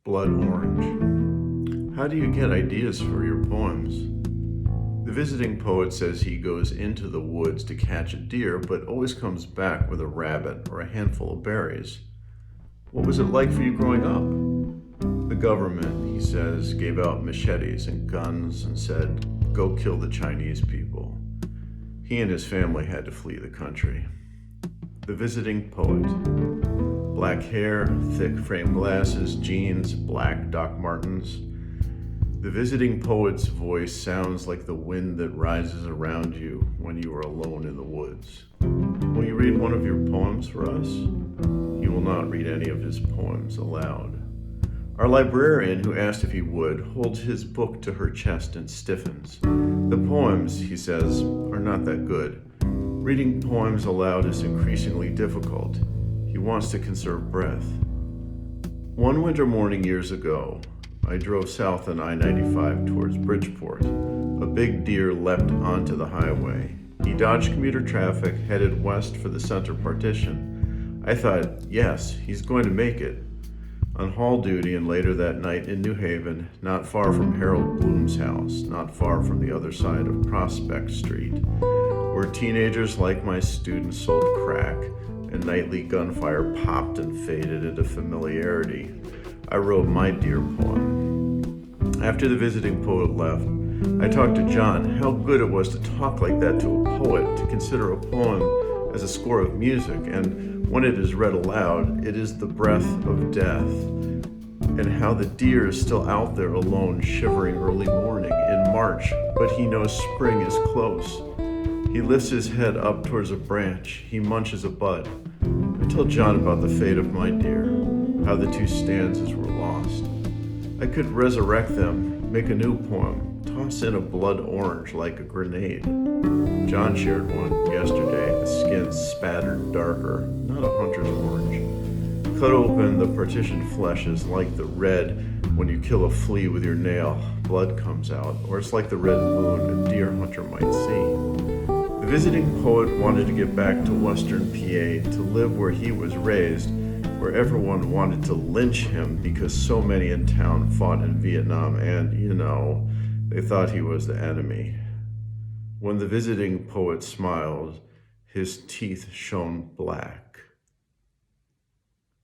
Blood orange. How do you get ideas for your poems? The visiting poet says he goes into the woods to catch a deer, but always comes back with a rabbit or a handful of berries. What was it like for you growing up? The government, he says, gave out machetes and guns and said, "Go kill the Chinese people." He and his family had to flee the country. The visiting poet. Black hair, thick frame glasses, jeans, black Doc Martens. The visiting poet's voice sounds like the wind that rises around you when you are alone in the woods. Will you read one of your poems for us? He will not read any of his poems aloud. Our librarian, who asked if he would, holds his book to her chest and stiffens. The poems, he says, are not that good. Reading poems aloud is increasingly difficult. He wants to conserve breath. One winter morning years ago, I drove south on I-95 towards Bridgeport. A big deer leapt onto the highway. He dodged commuter traffic, headed west for the center partition. I thought, yes, he's going to make it. On hall duty and later that night in New Haven, not far from Harold Bloom's house, not far from the other side of Prospect Street, where teenagers like my students sold crack, and nightly gunfire popped and faded into familiarity, I wrote my deer poem. After the visiting poet left, I talked to John how good it was to talk like that to a poet, to consider a poem as a score of music, and when it is read aloud, it is the breath of death, and how the deer is still out there alone, shivering early morning in March, but he knows spring is close. He lifts his head up towards a branch. He munches a bud. I told John about the fate of my deer, how the two stanzas were lost. I could resurrect them, make a new poem, toss in a blood orange like a grenade. John shared one yesterday, the skin spattered darker, not a hunter's orange. Cut open, the partitioned flesh is like the red when you kill a flea with your nail. Blood comes out, or it's like the red moon a deer hunter might see. The visiting poet wanted to get back to Western PA, to live where he was raised, where everyone wanted to lynch him because so many in town fought in Vietnam and, they thought he was the enemy. When the visiting poet smiled, his teeth shone black.